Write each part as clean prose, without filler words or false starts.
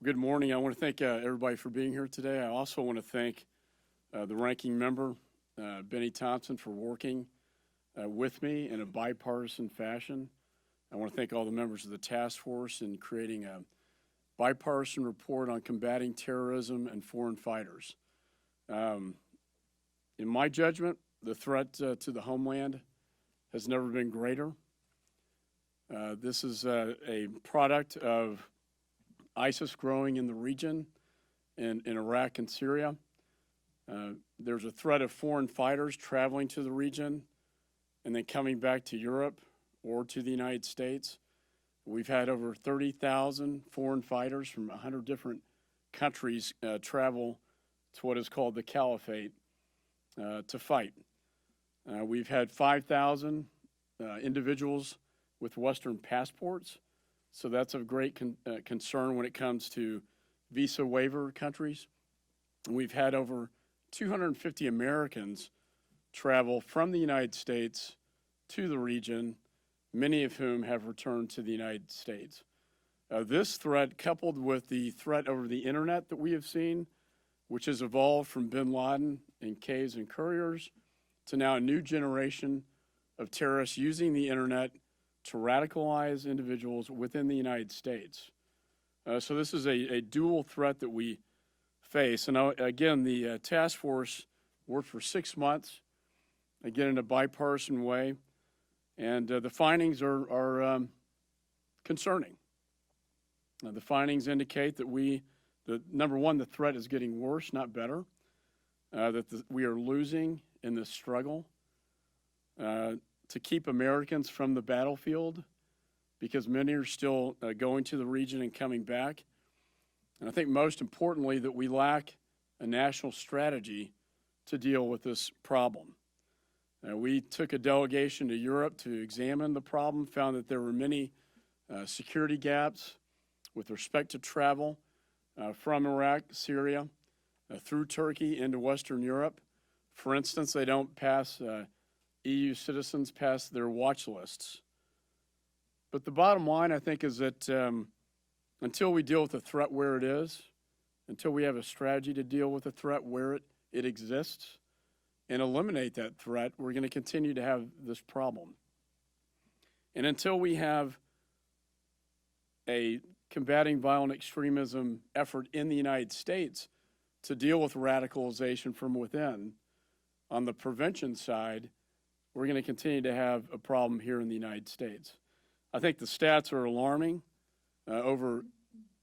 Good morning. I want to thank everybody for being here today. I also want to thank the ranking member, Benny Thompson, for working with me in a bipartisan fashion. I want to thank all the members of the task force in creating a bipartisan report on combating terrorism and foreign fighters. In my judgment, the threat to the homeland has never been greater. This is a product of ISIS growing in the region, in Iraq and Syria. There's a threat of foreign fighters traveling to the region and then coming back to Europe or to the United States. We've had over 30,000 foreign fighters from 100 different countries travel to what is called the Caliphate to fight. We've had 5,000 individuals with Western passports. So that's of great concern when it comes to visa waiver countries. We've had over 250 Americans travel from the United States to the region, many of whom have returned to the United States. This threat, coupled with the threat over the internet that we have seen, which has evolved from bin Laden and K's and couriers to now a new generation of terrorists using the internet to radicalize individuals within the United States. So this is a dual threat that we face. And again, the task force worked for 6 months, again in a bipartisan way, and the findings are concerning. The findings indicate that number one, the threat is getting worse, not better, that we are losing in this struggle to keep Americans from the battlefield, because many are still going to the region and coming back. And I think most importantly that we lack a national strategy to deal with this problem. We took a delegation to Europe to examine the problem, found that there were many security gaps with respect to travel from Iraq, Syria, through Turkey into Western Europe. For instance, they don't pass EU citizens pass their watch lists. But the bottom line, I think, is that until we deal with the threat where it is, until we have a strategy to deal with the threat where it exists and eliminate that threat, we're going to continue to have this problem. And until we have a combating violent extremism effort in the United States to deal with radicalization from within, on the prevention side, we're going to continue to have a problem here in the United States. I think the stats are alarming. Over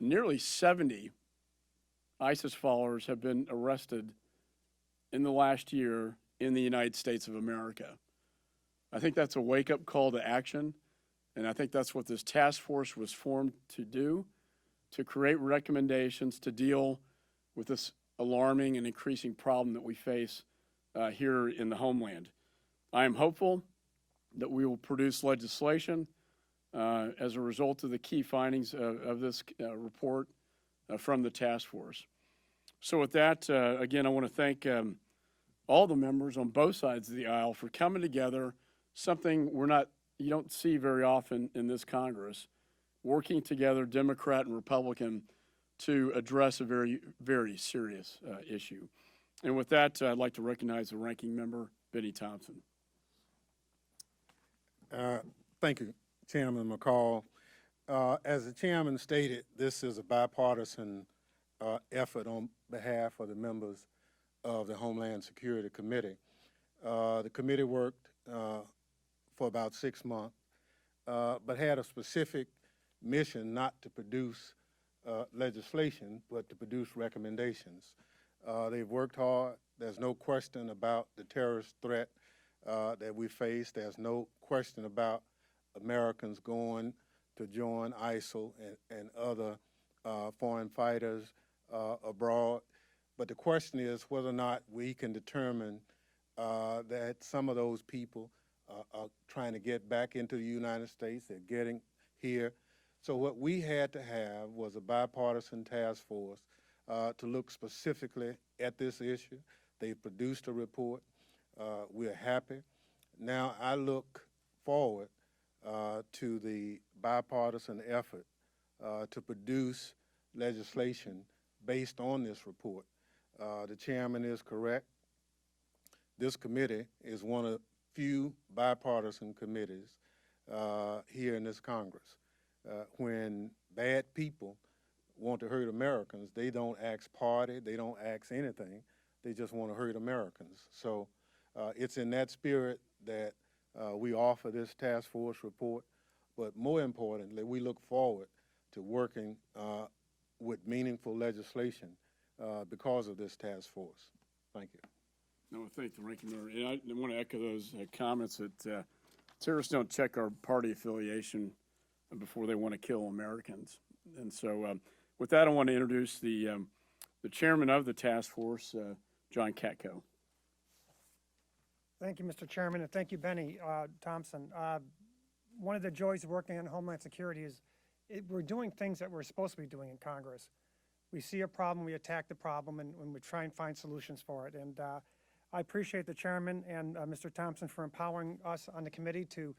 nearly 70 ISIS followers have been arrested in the last year in the United States of America. I think that's a wake-up call to action, and I think that's what this task force was formed to do, to create recommendations to deal with this alarming and increasing problem that we face here in the homeland. I am hopeful that we will produce legislation as a result of the key findings of this report from the task force. So with that, again, I want to thank all the members on both sides of the aisle for coming together, something you don't see very often in this Congress, working together, Democrat and Republican, to address a very, very serious issue. And with that, I'd like to recognize the ranking member, Benny Thompson. Thank you, Chairman McCall. As the chairman stated, this is a bipartisan effort on behalf of the members of the Homeland Security Committee. The committee worked for about 6 months, but had a specific mission not to produce legislation, but to produce recommendations. They've worked hard. There's no question about the terrorist threat that we face. There's no question about Americans going to join ISIL and other foreign fighters abroad. But the question is whether or not we can determine that some of those people are trying to get back into the United States. They're getting here. So what we had to have was a bipartisan task force to look specifically at this issue. They produced a report. We're happy. Now I look forward to the bipartisan effort to produce legislation based on this report. The chairman is correct. This committee is one of few bipartisan committees here in this Congress. When bad people want to hurt Americans, they don't ask party, they don't ask anything, they just want to hurt Americans. So it's in that spirit that we offer this task force report, but more importantly, we look forward to working with meaningful legislation because of this task force. Thank you. I want to thank the ranking member, and I want to echo those comments that terrorists don't check our party affiliation before they want to kill Americans. And so with that, I want to introduce the chairman of the task force, John Katko. Thank you, Mr. Chairman, and thank you, Benny Thompson. One of the joys of working on Homeland Security is we're doing things that we're supposed to be doing in Congress. We see a problem, we attack the problem, and we try and find solutions for it. And I appreciate the chairman and Mr. Thompson for empowering us on the committee to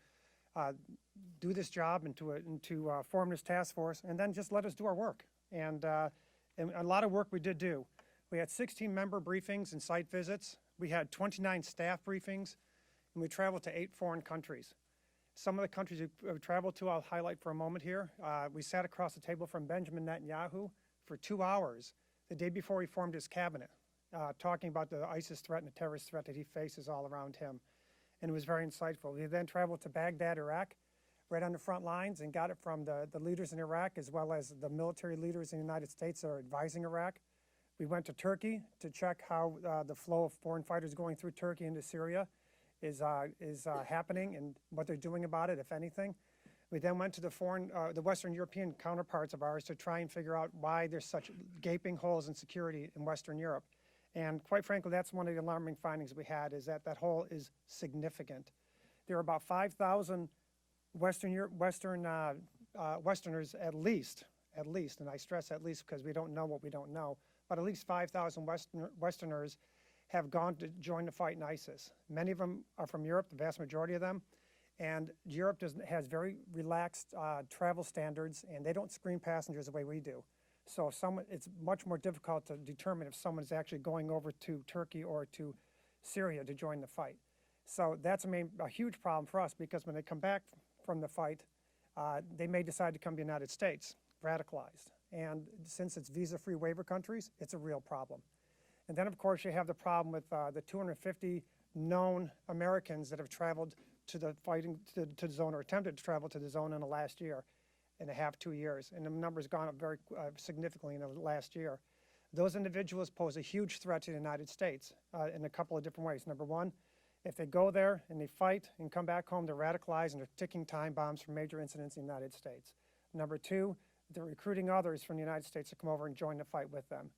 do this job and to form this task force, and then just let us do our work. And a lot of work we did do. We had 16 member briefings and site visits. We had 29 staff briefings, and we traveled to 8 foreign countries. Some of the countries we traveled to, I'll highlight for a moment here. We sat across the table from Benjamin Netanyahu for 2 hours the day before he formed his cabinet, talking about the ISIS threat and the terrorist threat that he faces all around him. And it was very insightful. We then traveled to Baghdad, Iraq, right on the front lines, and got it from the leaders in Iraq as well as the military leaders in the United States that are advising Iraq. We went to Turkey to check how the flow of foreign fighters going through Turkey into Syria is happening and what they're doing about it, if anything. We then went to the Western European counterparts of ours to try and figure out why there's such gaping holes in security in Western Europe. And quite frankly, that's one of the alarming findings we had, is that hole is significant. There are about 5,000 Westerners at least, and I stress at least because we don't know what we don't know, but at least 5,000 Westerners have gone to join the fight in ISIS. Many of them are from Europe, the vast majority of them, and Europe has very relaxed travel standards, and they don't screen passengers the way we do. So it's much more difficult to determine if someone is actually going over to Turkey or to Syria to join the fight. So that's a huge problem for us, because when they come back from the fight, they may decide to come to the United States, radicalized. And since it's visa-free waiver countries, it's a real problem. And then, of course, you have the problem with the 250 known Americans that have traveled to the zone, or attempted to travel to the zone in the last year and a half, 2 years. And the number's gone up very significantly in the last year. Those individuals pose a huge threat to the United States in a couple of different ways. Number one, if they go there and they fight and come back home, they're radicalized and they're ticking time bombs for major incidents in the United States. Number two, they're recruiting others from the United States to come over and join the fight with them.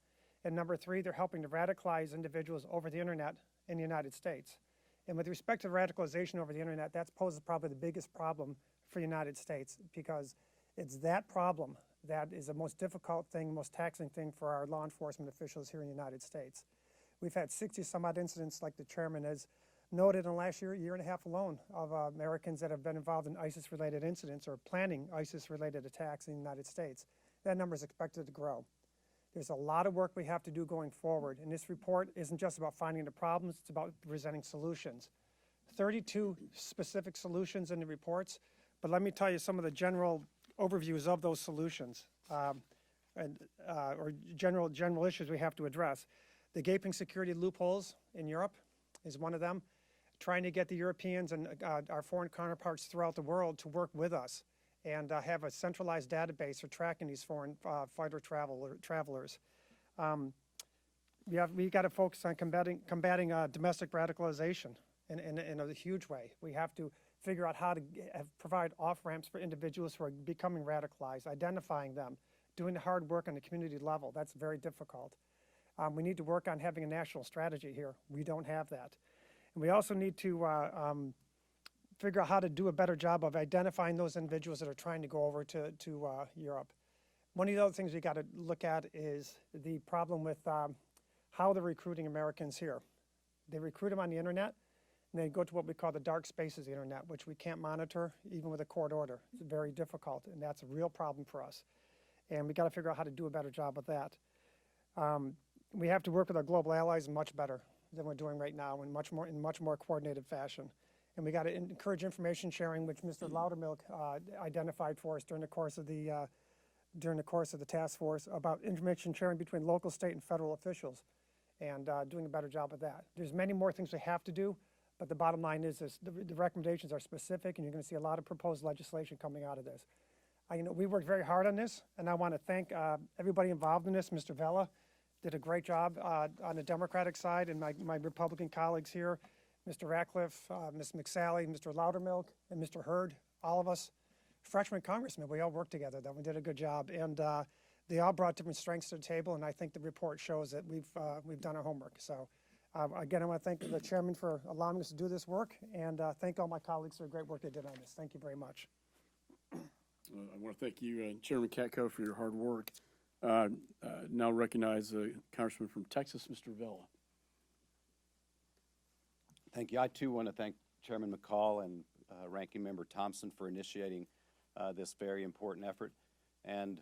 And number three, they're helping to radicalize individuals over the internet in the United States. And with respect to radicalization over the internet, that poses probably the biggest problem for the United States, because it's that problem that is the most difficult thing, most taxing thing for our law enforcement officials here in the United States. We've had 60 some odd incidents, like the chairman has noted, in the last year and a half alone, of Americans that have been involved in ISIS-related incidents or planning ISIS-related attacks in the United States. That number is expected to grow. There's a lot of work we have to do going forward, and this report isn't just about finding the problems, it's about presenting solutions. 32 specific solutions in the reports, but let me tell you some of the general overviews of those solutions, or general issues we have to address. The gaping security loopholes in Europe is one of them. Trying to get the Europeans and our foreign counterparts throughout the world to work with us and have a centralized database for tracking these foreign fighter travelers. We got to focus on combating domestic radicalization in a huge way. We have to figure out how to provide off-ramps for individuals who are becoming radicalized, identifying them, doing the hard work on the community level. That's very difficult. We need to work on having a national strategy here. We don't have that. And we also need to figure out how to do a better job of identifying those individuals that are trying to go over to Europe. One of the other things we got to look at is the problem with how they're recruiting Americans here. They recruit them on the internet, and they go to what we call the dark spaces of the internet, which we can't monitor even with a court order. It's very difficult, and that's a real problem for us. and we got to figure out how to do a better job with that. We have to work with our global allies much better than we're doing right now, in much more coordinated fashion. And we got to encourage information sharing, which Mr. Loudermilk identified for us during the course of the task force, about information sharing between local, state, and federal officials, and doing a better job of that. There's many more things we have to do, but the bottom line is this, the recommendations are specific, and you're going to see a lot of proposed legislation coming out of this. We worked very hard on this, and I want to thank everybody involved in this. Mr. Vella did a great job on the Democratic side, and my Republican colleagues here, Mr. Ratcliffe, Ms. McSally, Mr. Loudermilk, and Mr. Hurd, all of us freshman congressmen, we all worked together, though. We did a good job, and they all brought different strengths to the table, and I think the report shows that we've done our homework. So again, I want to thank the chairman for allowing us to do this work, and thank all my colleagues for the great work they did on this. Thank you very much. I want to thank you, Chairman Katko, for your hard work. Now recognize the Congressman from Texas, Mr. Vella. Thank you. I too want to thank Chairman McCall and Ranking Member Thompson for initiating this very important effort. And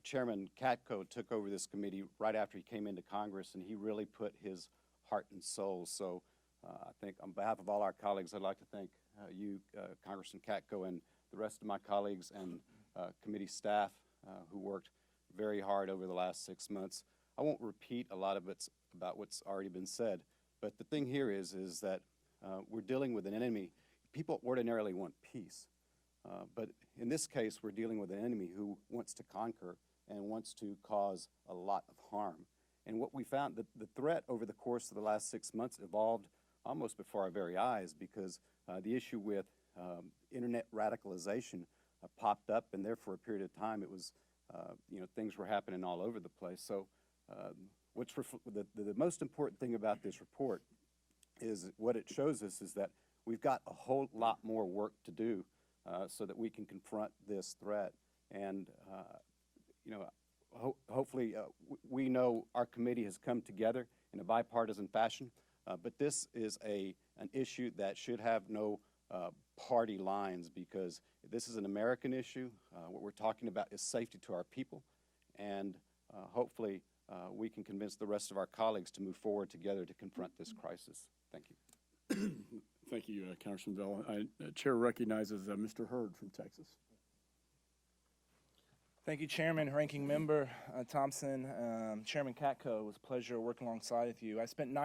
Chairman Katko took over this committee right after he came into Congress, and he really put his heart and soul. So I think on behalf of all our colleagues, I'd like to thank you, Congressman Katko, and the rest of my colleagues and committee staff who worked very hard over the last 6 months. I won't repeat a lot of it about what's already been said, but the thing here is that we're dealing with an enemy. People ordinarily want peace, but in this case, we're dealing with an enemy who wants to conquer and wants to cause a lot of harm. And what we found, the threat over the course of the last 6 months evolved almost before our very eyes, because the issue with internet radicalization popped up, and there for a period of time it was, things were happening all over the place. So the most important thing about this report is what it shows us is that we've got a whole lot more work to do so that we can confront this threat. And hopefully we know our committee has come together in a bipartisan fashion, but this is an issue that should have no party lines, because this is an American issue. What we're talking about is safety to our people, and hopefully we can convince the rest of our colleagues to move forward together to confront this crisis. Thank you. Thank you, Congressman Vella. Chair recognizes Mr. Hurd from Texas. Thank you, Chairman, Ranking Member Thompson, Chairman Katko. It was a pleasure working alongside with you. I spent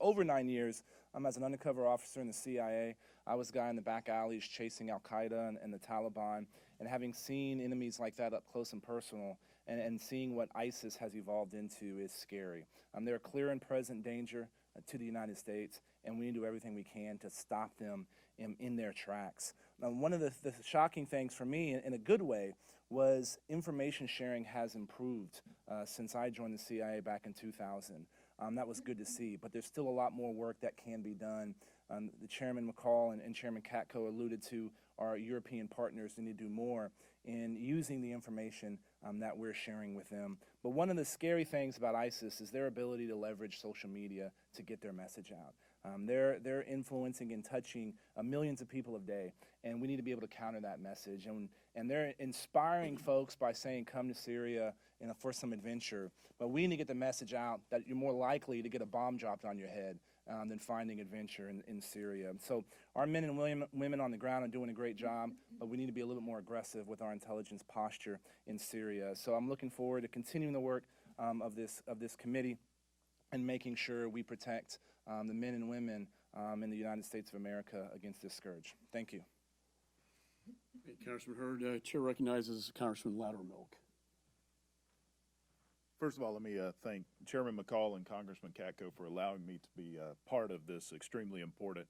over 9 years as an undercover officer in the CIA. I was a guy in the back alleys chasing Al-Qaeda and the Taliban, and having seen enemies like that up close and personal, and seeing what ISIS has evolved into is scary. They're a clear and present danger to the United States, and we need to do everything we can to stop them in their tracks. Now, one of the shocking things for me, in a good way, was information sharing has improved since I joined the CIA back in 2000. That was good to see, but there's still a lot more work that can be done. The Chairman McCall and Chairman Katko alluded to our European partners need to do more in using the information that we're sharing with them. But one of the scary things about ISIS is their ability to leverage social media to get their message out. They're influencing and touching millions of people a day, and we need to be able to counter that message. And they're inspiring folks by saying, come to Syria for some adventure. But we need to get the message out that you're more likely to get a bomb dropped on your head than finding adventure in Syria. So our men and women on the ground are doing a great job, but we need to be a little bit more aggressive with our intelligence posture in Syria. So I'm looking forward to continuing the work of this committee and making sure we protect the men and women in the United States of America against this scourge. Thank you. Congressman Hurd, Chair recognizes Congressman Loudermilk. First of all, let me thank Chairman McCall and Congressman Katko for allowing me to be part of this extremely important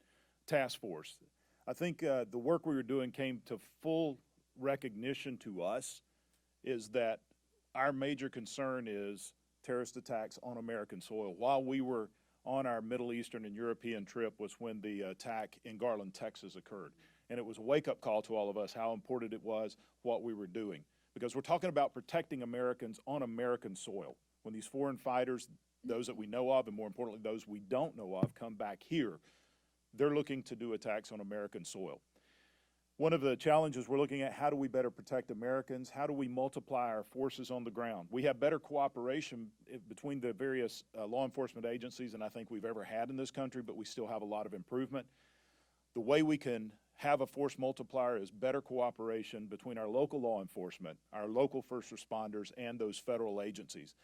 task force. I think the work we were doing came to full recognition to us is that our major concern is terrorist attacks on American soil. While we were on our Middle Eastern and European trip was when the attack in Garland, Texas occurred. And it was a wake-up call to all of us how important it was what we were doing. Because we're talking about protecting Americans on American soil. When these foreign fighters, those that we know of, and more importantly, those we don't know of, come back here, they're looking to do attacks on American soil. One of the challenges we're looking at, how do we better protect Americans? How do we multiply our forces on the ground? We have better cooperation between the various law enforcement agencies than I think we've ever had in this country, but we still have a lot of improvement. The way we can have a force multiplier is better cooperation between our local law enforcement, our local first responders, and those federal agencies.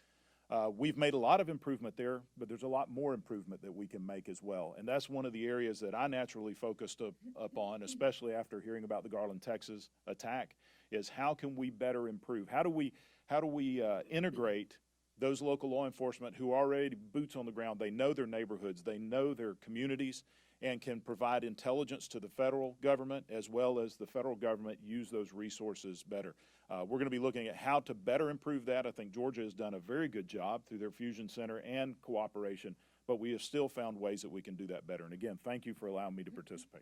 We've made a lot of improvement there, but there's a lot more improvement that we can make as well. And that's one of the areas that I naturally focused up on, especially after hearing about the Garland, Texas attack, is how can we better improve? How do we integrate those local law enforcement who are already boots on the ground? They know their neighborhoods, they know their communities, and can provide intelligence to the federal government, as well as the federal government use those resources better. We're going to be looking at how to better improve that. I think Georgia has done a very good job through their Fusion Center and cooperation, but we have still found ways that we can do that better. And again, thank you for allowing me to participate.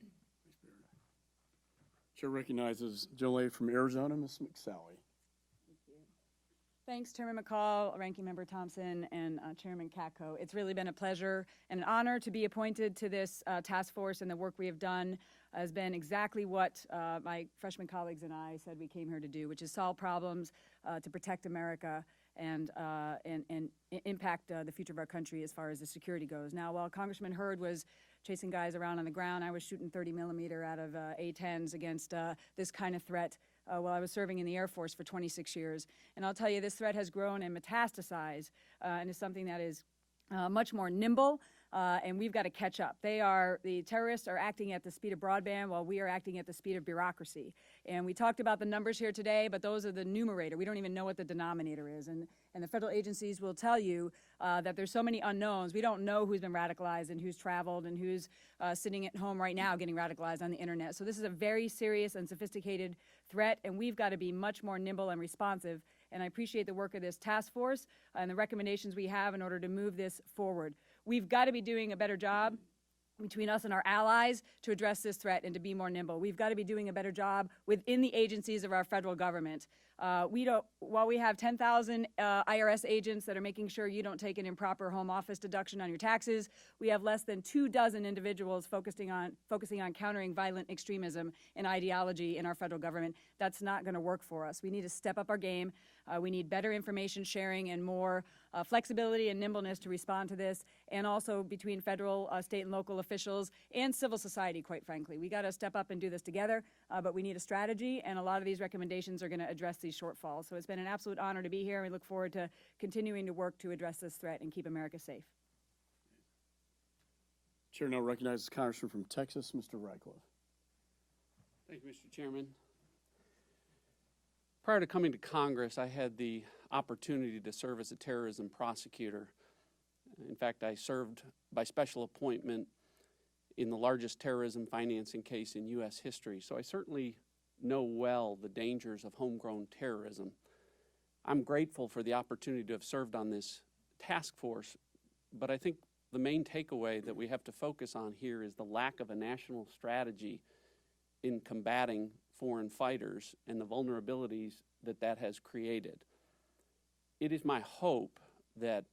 Chair recognizes gentlelady from Arizona, Ms. McSally. Thanks, Chairman McCall, Ranking Member Thompson, and Chairman Katko. It's really been a pleasure and an honor to be appointed to this task force, and the work we have done has been exactly what my freshman colleagues and I said we came here to do, which is solve problems, to protect America, and impact the future of our country as far as the security goes. Now, while Congressman Hurd was chasing guys around on the ground, I was shooting 30 millimeter out of A-10s against this kind of threat while I was serving in the Air Force for 26 years. And I'll tell you, this threat has grown and metastasized and is something that is much more nimble, and we've got to catch up. The terrorists are acting at the speed of broadband while we are acting at the speed of bureaucracy. And we talked about the numbers here today, but those are the numerator. We don't even know what the denominator is. And the federal agencies will tell you that there's so many unknowns. We don't know who's been radicalized and who's traveled and who's sitting at home right now getting radicalized on the internet. So this is a very serious and sophisticated threat, and we've got to be much more nimble and responsive. And I appreciate the work of this task force and the recommendations we have in order to move this forward. We've got to be doing a better job between us and our allies to address this threat and to be more nimble. We've got to be doing a better job within the agencies of our federal government. While we have 10,000 IRS agents that are making sure you don't take an improper home office deduction on your taxes, we have less than 24 individuals focusing on countering violent extremism and ideology in our federal government. That's not going to work for us. We need to step up our game. We need better information sharing and more flexibility and nimbleness to respond to this, and also between federal, state, and local officials and civil society, quite frankly. We got to step up and do this together, but we need a strategy, and a lot of these recommendations are going to address these shortfalls. So it's been an absolute honor to be here. We look forward to continuing to work to address this threat and keep America safe. Chair now recognizes the Congressman from Texas, Mr. Radcliffe. Thank you, Mr. Chairman. Prior to coming to Congress, I had the opportunity to serve as a terrorism prosecutor. In fact, I served by special appointment in the largest terrorism financing case in U.S. history, so I certainly know well the dangers of homegrown terrorism. I'm grateful for the opportunity to have served on this task force, but I think the main takeaway that we have to focus on here is the lack of a national strategy in combating foreign fighters and the vulnerabilities that has created. It is my hope that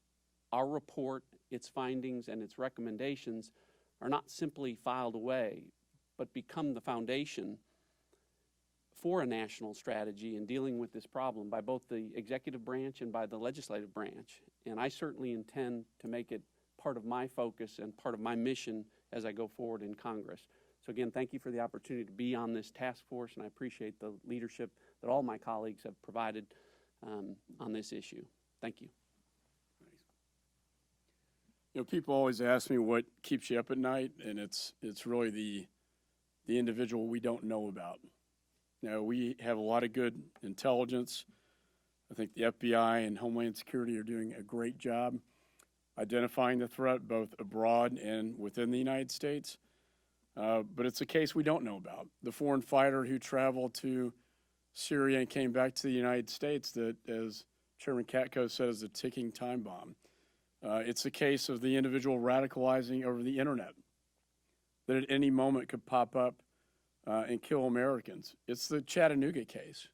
our report, its findings, and its recommendations are not simply filed away, but become the foundation for a national strategy in dealing with this problem by both the executive branch and by the legislative branch. And I certainly intend to make it part of my focus and part of my mission as I go forward in Congress. So again, thank you for the opportunity to be on this task force, and I appreciate the leadership that all my colleagues have provided on this issue. Thank you. You know, people always ask me what keeps you up at night, and it's really the individual we don't know about. Now, we have a lot of good intelligence. I think the FBI and Homeland Security are doing a great job identifying the threat both abroad and within the United States. But it's a case we don't know about. The foreign fighter who traveled to Syria and came back to the United States that, as Chairman Katko said, is a ticking time bomb. It's a case of the individual radicalizing over the internet that at any moment could pop up and kill Americans. It's the Chattanooga case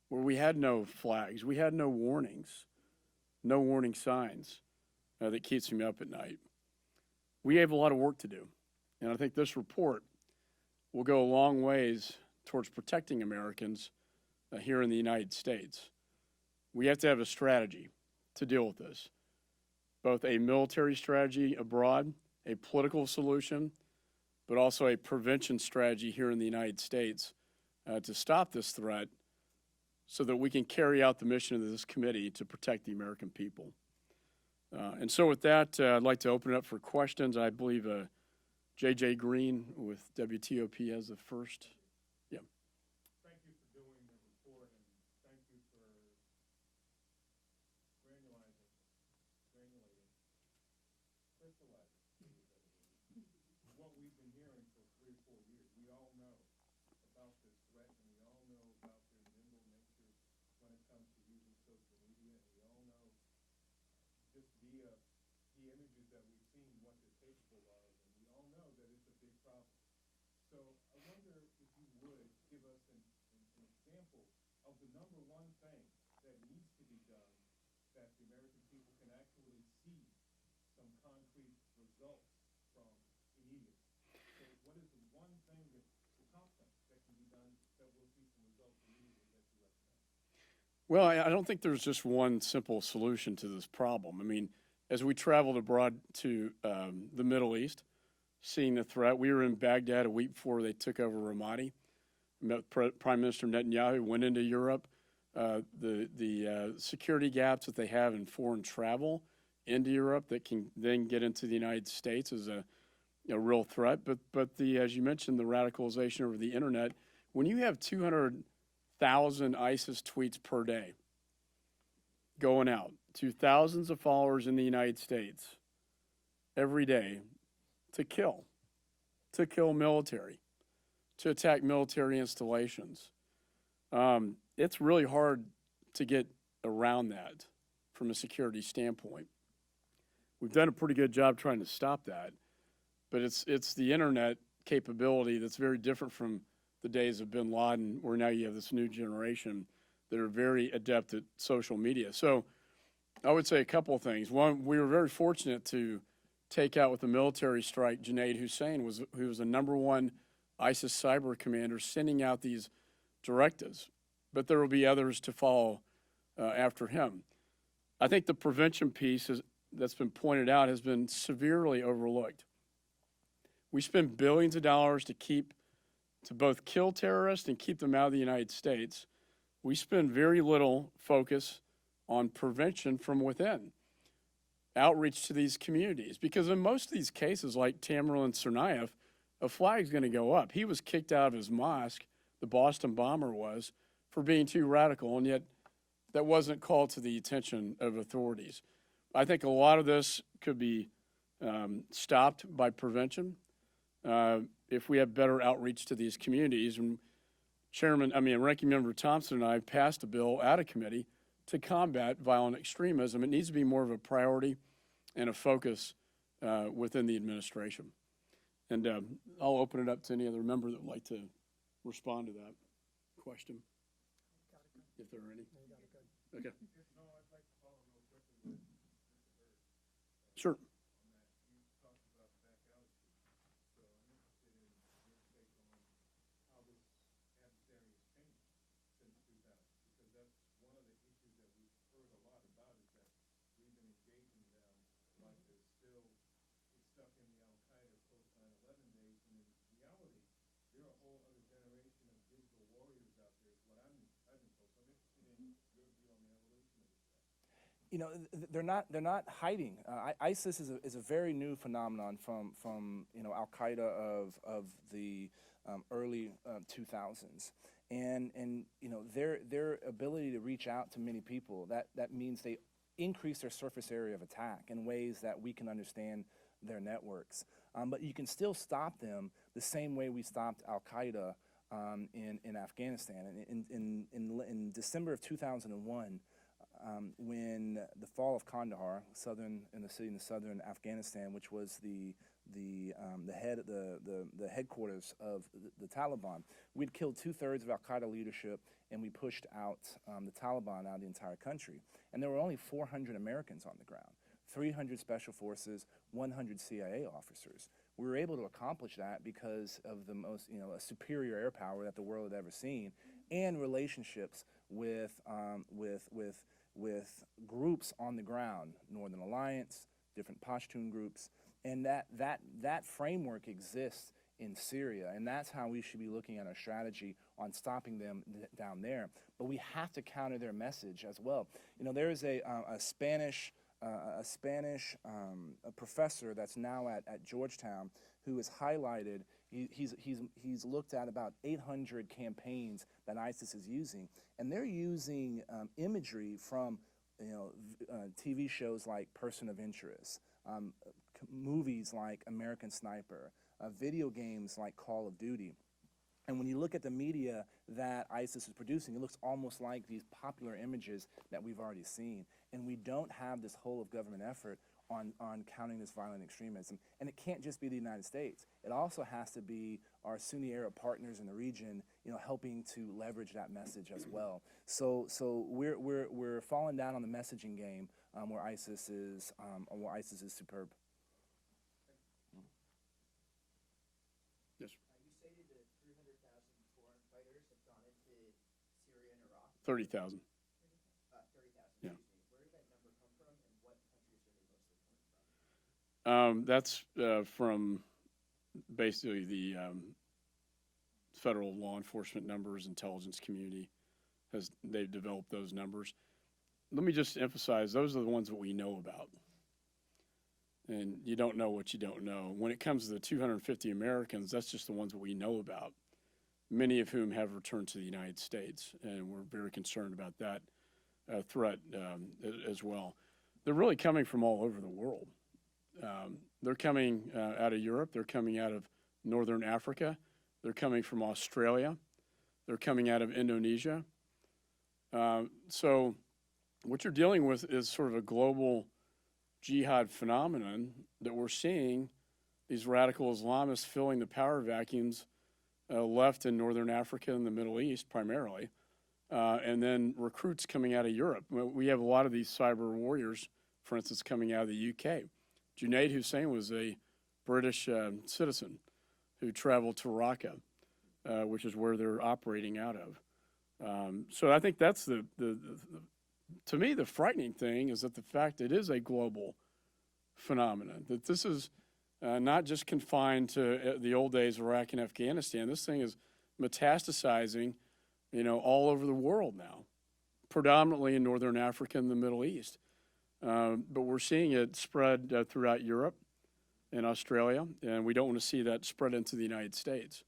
where we had no flags, we had no warnings, no warning signs that keeps me up at night. We have a lot of work to do. And I think this report will go a long ways towards protecting Americans here in the United States. We have to have a strategy to deal with this, both a military strategy abroad, a political solution, but also a prevention strategy here in the United States to stop this threat so that we can carry out the mission of this committee to protect the American people. And so with that, I'd like to open it up for questions. I believe J.J. Green with WTOP has the first. Yeah. Thank you for doing the report, and thank you for granulating, crystallizing what we've been hearing for 3 or 4 years. We all know about this threat, and we all know about their nimble nature when it comes to using social media, and we all know just via the images that we've seen what they're capable of, and we all know that it's a big problem. So I wonder if you would give us an example of the number one thing that needs to be done that the American people can actually see some concrete results from immediately. So what is the one thing that, the top thing that can be done that will see some results immediately that you recommend? Well, I don't think there's just one simple solution to this problem. I mean, as we traveled abroad to the Middle East, seeing the threat, we were in Baghdad a week before they took over Ramadi. Met Prime Minister Netanyahu, went into Europe. The security gaps that they have in foreign travel into Europe that can then get into the United States is a real threat. But the, as you mentioned, the radicalization over the internet, when you have 200,000 ISIS tweets per day going out to thousands of followers in the United States every day to kill military, to attack military installations, it's really hard to get around that from a security standpoint. We've done a pretty good job trying to stop that, but it's the internet capability that's very different from the days of bin Laden, where now you have this new generation that are very adept at social media. So I would say a couple of things. One, we were very fortunate to take out with a military strike Junaid Hussein, who was the #1 ISIS cyber commander, sending out these directives. But there will be others to follow after him. I think the prevention piece that's been pointed out has been severely overlooked. We spend billions of dollars to both kill terrorists and keep them out of the United States. We spend very little focus on prevention from within, outreach to these communities. Because in most of these cases, like Tamerlan Tsarnaev, a flag's going to go up. He was kicked out of his mosque, the Boston bomber was, for being too radical, and yet that wasn't called to the attention of authorities. I think a lot of this could be stopped by prevention if we have better outreach to these communities. And Ranking Member Thompson and I passed a bill out of committee to combat violent extremism. It needs to be more of a priority and a focus within the administration. And I'll open it up to any other member that would like to respond to that question, if there are any. Okay. Sure. You know, they're not hiding. ISIS is a very new phenomenon from Al Qaeda of the early 2000s, and their ability to reach out to many people, that means they increase their surface area of attack in ways that we can understand their networks. But you can still stop them the same way we stopped Al Qaeda in Afghanistan. In December of 2001. When the fall of Kandahar, in southern Afghanistan, which was the headquarters of the Taliban, we'd killed 2/3 of Al Qaeda leadership, and we pushed out the Taliban out of the entire country. And there were only 400 Americans on the ground, 300 special forces, 100 CIA officers. We were able to accomplish that because of the most, a superior air power that the world had ever seen, and relationships with groups on the ground, Northern Alliance, different Pashtun groups, and that framework exists in Syria, and that's how we should be looking at our strategy on stopping them down there. But we have to counter their message as well. There is a Spanish professor that's now at Georgetown who has highlighted. He's looked at about 800 campaigns that ISIS is using, and they're using imagery from TV shows like Person of Interest, movies like American Sniper, video games like Call of Duty. And when you look at the media that ISIS is producing, it looks almost like these popular images that we've already seen. And we don't have this whole of government effort on countering this violent extremism. And it can't just be the United States. It also has to be our Sunni Arab partners in the region, helping to leverage that message as well. So we're falling down on the messaging game where ISIS is superb. Yes. You stated that 300,000 foreign fighters have gone into Syria and Iraq. 30,000. 30,000. Yeah. Excuse me. Where did that number come from, and what countries are they mostly coming from? That's from basically the federal law enforcement numbers, intelligence community they've developed those numbers. Let me just emphasize, those are the ones that we know about. And you don't know what you don't know. When it comes to the 250 Americans, that's just the ones that we know about, many of whom have returned to the United States, and we're very concerned about that threat as well. They're really coming from all over the world. They're coming out of Europe. They're coming out of Northern Africa. They're coming from Australia. They're coming out of Indonesia. So what you're dealing with is sort of a global jihad phenomenon that we're seeing, these radical Islamists filling the power vacuums left in Northern Africa and the Middle East primarily, and then recruits coming out of Europe. We have a lot of these cyber warriors, for instance, coming out of the UK. Junaid Hussain was a British citizen who traveled to Raqqa, which is where they're operating out of. So I think that's to me, the frightening thing is that the fact it is a global phenomenon, that this is not just confined to the old days of Iraq and Afghanistan. This thing is metastasizing, all over the world now, predominantly in Northern Africa and the Middle East. But we're seeing it spread throughout Europe and Australia, and we don't want to see that spread into the United States.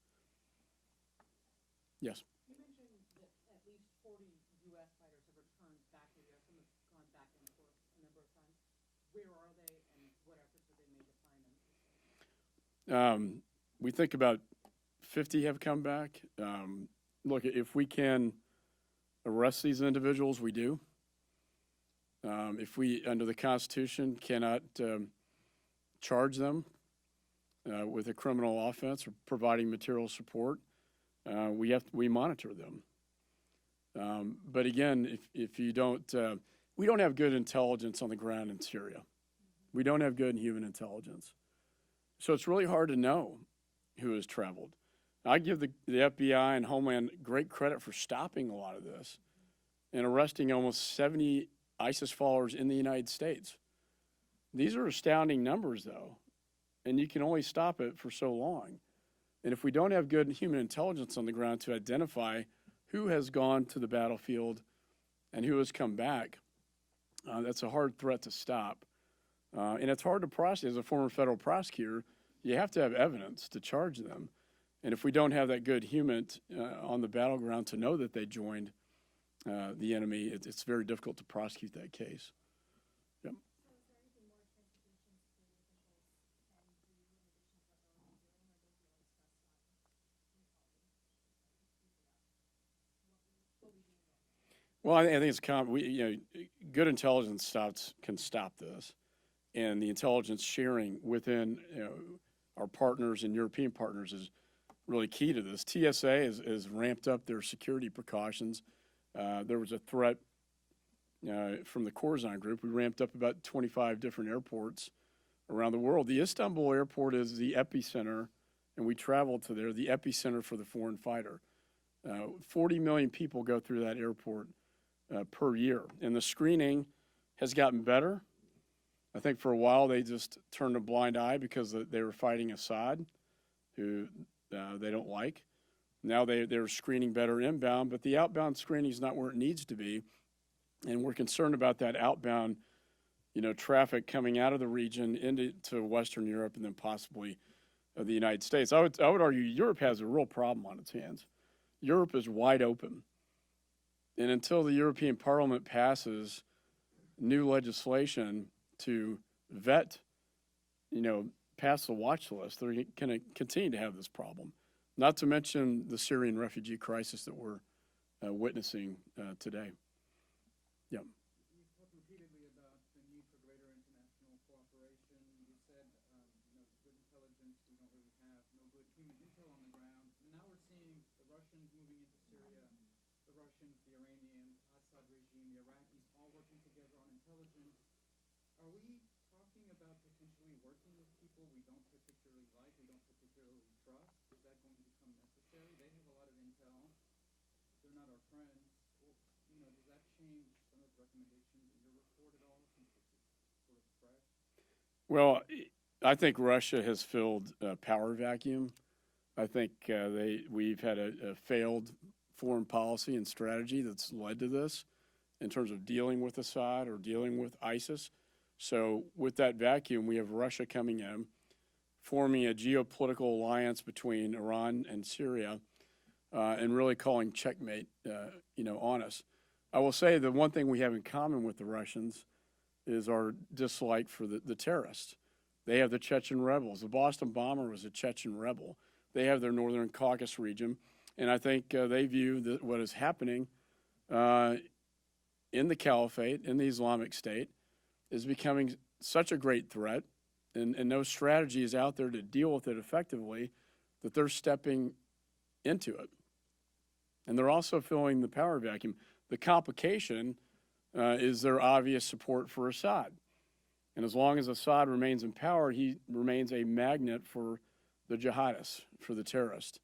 Yes. You mentioned that at least 40 U.S. fighters have returned back to the U.S. Some have gone back and forth a number of times. Where are they, and what efforts have they made to find them? We think about 50 have come back. Look, if we can arrest these individuals, we do. If we, under the Constitution, cannot charge them with a criminal offense or providing material support, we monitor them. But again, if you don't, we don't have good intelligence on the ground in Syria. We don't have good human intelligence. So it's really hard to know who has traveled. I give the FBI and Homeland great credit for stopping a lot of this and arresting almost 70 ISIS followers in the United States. These are astounding numbers, though, and you can only stop it for so long. And if we don't have good human intelligence on the ground to identify who has gone to the battlefield and who has come back, that's a hard threat to stop. And it's hard to prosecute. As a former federal prosecutor, you have to have evidence to charge them. And if we don't have that good human on the battleground to know that they joined the enemy, it's very difficult to prosecute that case. Yep. Well, I think it's good intelligence can stop this, and the intelligence sharing within our partners and European partners is really key to this. TSA has ramped up their security precautions. There was a threat from the Corazon group. We ramped up about 25 different airports around the world. The Istanbul airport is the epicenter, and we traveled to there, the epicenter for the foreign fighter. 40 million people go through that airport per year, and the screening has gotten better. I think for a while they just turned a blind eye because they were fighting Assad, who they don't like. Now they're screening better inbound, but the outbound screening is not where it needs to be, and we're concerned about that outbound, traffic coming out of the region into Western Europe and then possibly the United States. I would argue Europe has a real problem on its hands. Europe is wide open, and until the European Parliament passes new legislation to vet, pass the watch list, they're going to continue to have this problem. Not to mention the Syrian refugee crisis that we're witnessing today. Yeah. You've talked repeatedly about the need for greater international cooperation. You said, good intelligence, we don't really have no good human intel on the ground. And now we're seeing the Russians moving into Syria, the Russians, the Iranians, Assad regime, the Iraqis, all working together on intelligence. Are we talking about potentially working with people we don't particularly like, we don't particularly trust? Is that going to become necessary? They have a lot of intel. They're not our friends. Well, does that change some of the recommendations in your report at all, since it's sort of fresh? Well, I think Russia has filled a power vacuum. I think we've had a failed foreign policy and strategy that's led to this in terms of dealing with Assad or dealing with ISIS. So with that vacuum, we have Russia coming in, forming a geopolitical alliance between Iran and Syria, and really calling checkmate, on us. I will say the one thing we have in common with the Russians is our dislike for the terrorists. They have the Chechen rebels. The Boston bomber was a Chechen rebel. They have their Northern Caucasus region, and I think they view that what is happening in the Caliphate, in the Islamic State, is becoming such a great threat, and no strategy is out there to deal with it effectively, that they're stepping into it. And they're also filling the power vacuum. The complication is their obvious support for Assad. And as long as Assad remains in power, he remains a magnet for the jihadists, for the terrorists.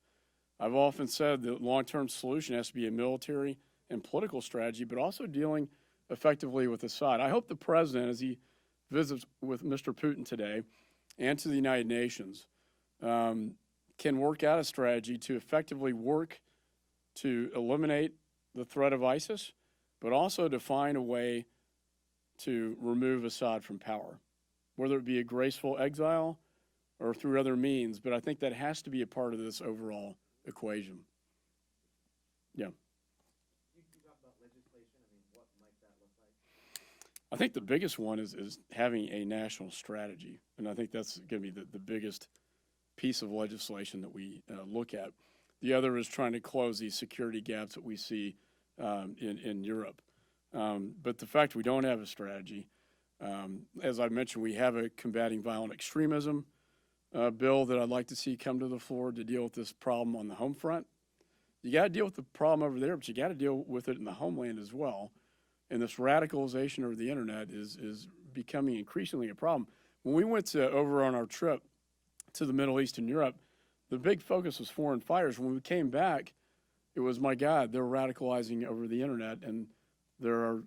I've often said the long-term solution has to be a military and political strategy, but also dealing effectively with Assad. I hope the president, as he visits with Mr. Putin today and to the United Nations, can work out a strategy to effectively work to eliminate the threat of ISIS, but also to find a way to remove Assad from power, whether it be a graceful exile or through other means. But I think that has to be a part of this overall equation. Yeah. You talk about legislation. I mean, what might that look like? I think the biggest one is having a national strategy, and I think that's going to be the biggest piece of legislation that we look at. The other is trying to close these security gaps that we see in Europe. But the fact we don't have a strategy, as I mentioned, we have a combating violent extremism bill that I'd like to see come to the floor to deal with this problem on the home front. You got to deal with the problem over there, but you got to deal with it in the homeland as well. And this radicalization over the internet is becoming increasingly a problem. When we went over on our trip to the Middle East and Europe, the big focus was foreign fighters. When we came back, it was, my God, they're radicalizing over the internet, and there are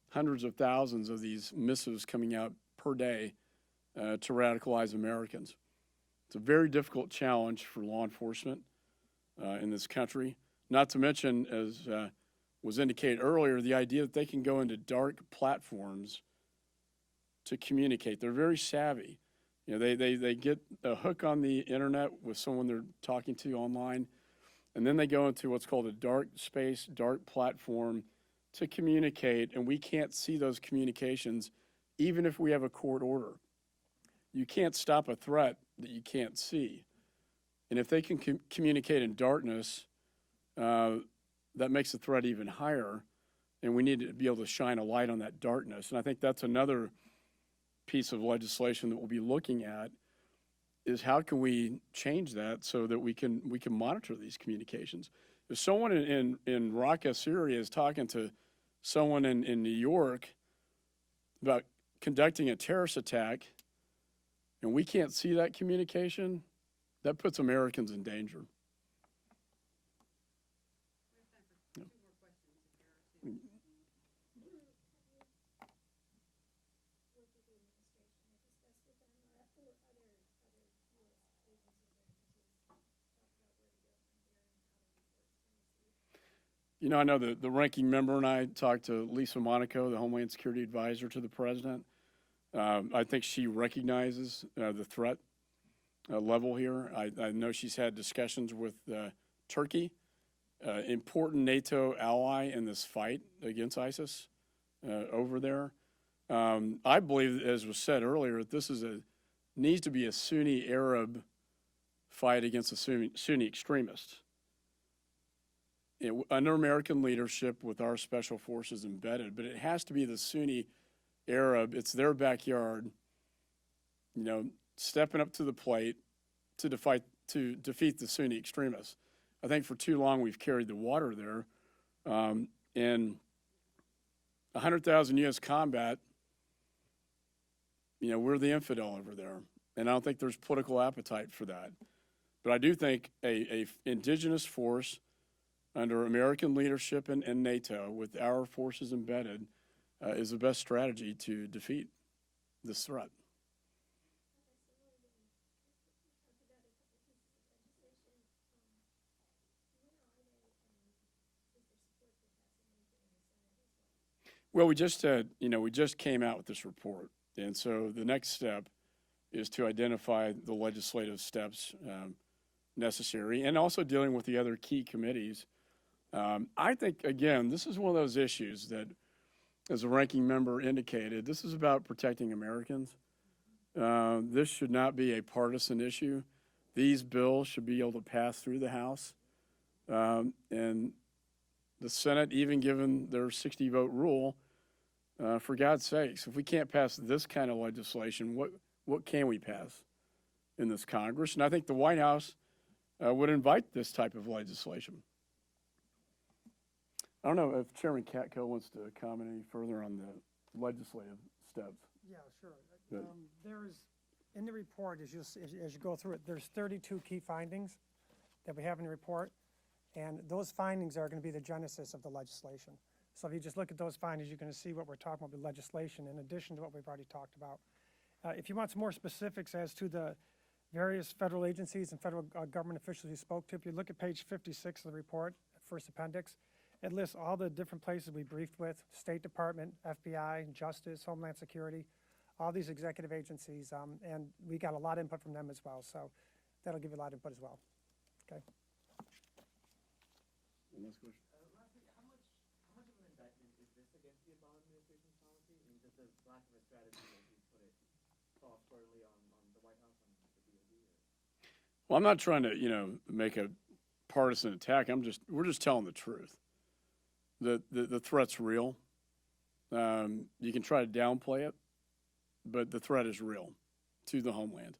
hundreds of thousands of these missives coming out per day to radicalize Americans. It's a very difficult challenge for law enforcement in this country, not to mention, as was indicated earlier, the idea that they can go into dark platforms to communicate. They're very savvy. They get a hook on the internet with someone they're talking to online, and then they go into what's called a dark space, dark platform to communicate, and we can't see those communications even if we have a court order. You can't stop a threat that you can't see. And if they can communicate in darkness, that makes the threat even higher, and we need to be able to shine a light on that darkness. And I think that's another piece of legislation that we'll be looking at, is how can we change that so that we can monitor these communications. If someone in Raqqa, Syria is talking to someone in New York about conducting a terrorist attack and we can't see that communication, that puts Americans in danger. You know, I know the ranking member and I talked to Lisa Monaco, the Homeland Security Advisor to the President. I think she recognizes the threat level here. I know she's had discussions with Turkey, important NATO ally in this fight against ISIS over there. I believe, as was said earlier, that this needs to be a Sunni Arab fight against the Sunni extremists. Under American leadership with our special forces embedded, but it has to be the Sunni Arab. It's their backyard, you know, stepping up to the plate to defeat the Sunni extremists. I think for too long we've carried the water there. And 100,000 U.S. combat, you know, we're the infidel over there. And I don't think there's political appetite for that. But I do think a indigenous force under American leadership and NATO, with our forces embedded, is the best strategy to defeat this threat. Well, we just came out with this report, and so the next step is to identify the legislative steps necessary, and also dealing with the other key committees. I think, again, this is one of those issues that, as a ranking member indicated, this is about protecting Americans. This should not be a partisan issue. These bills should be able to pass through the House. And the Senate, even given their 60-vote rule, for God's sakes, if we can't pass this kind of legislation, what can we pass in this Congress? And I think the White House would invite this type of legislation. I don't know if Chairman Katko wants to comment any further on the legislative steps. Yeah, sure. There's, in the report, as you go through it, there's 32 key findings that we have in the report, and those findings are going to be the genesis of the legislation. So if you just look at those findings, you're going to see what we're talking about with legislation, in addition to what we've already talked about. If you want some more specifics as to the various federal agencies and federal government officials you spoke to, if you look at page 56 of the report, first appendix, it lists all the different places we briefed with: State Department, FBI, Justice, Homeland Security, all these executive agencies, and we got a lot of input from them as well. So that'll give you a lot of input as well. Okay. Last question. Lastly, how much of an indictment is this against the Obama administration's policy? I mean, does the lack of a strategy, as you put it, fall squarely on the White House and the DOD? Well, I'm not trying to, make a partisan attack. We're just telling the truth. The threat's real. You can try to downplay it, but the threat is real to the homeland.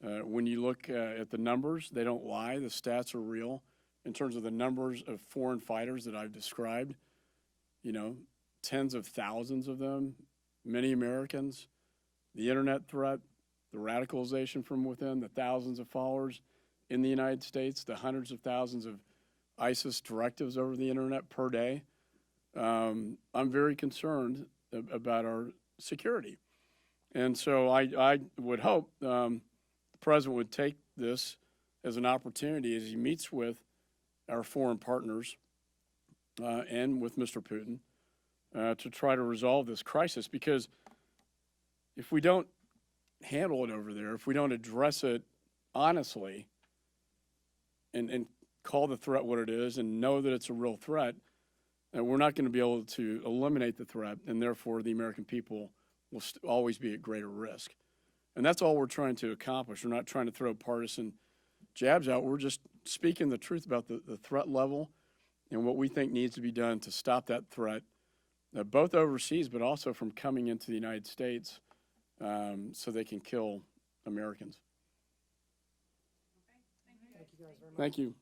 When you look at the numbers, they don't lie. The stats are real in terms of the numbers of foreign fighters that I've described. Tens of thousands of them, many Americans, the internet threat, the radicalization from within, the thousands of followers in the United States, the hundreds of thousands of ISIS directives over the internet per day. I'm very concerned about our security. And so I would hope the President would take this as an opportunity as he meets with our foreign partners and with Mr. Putin to try to resolve this crisis. Because if we don't handle it over there, if we don't address it honestly and call the threat what it is and know that it's a real threat, we're not going to be able to eliminate the threat, and therefore the American people will always be at greater risk. And that's all we're trying to accomplish. We're not trying to throw partisan jabs out. We're just speaking the truth about the threat level and what we think needs to be done to stop that threat, both overseas but also from coming into the United States so they can kill Americans. Thank you guys very much. Thank you.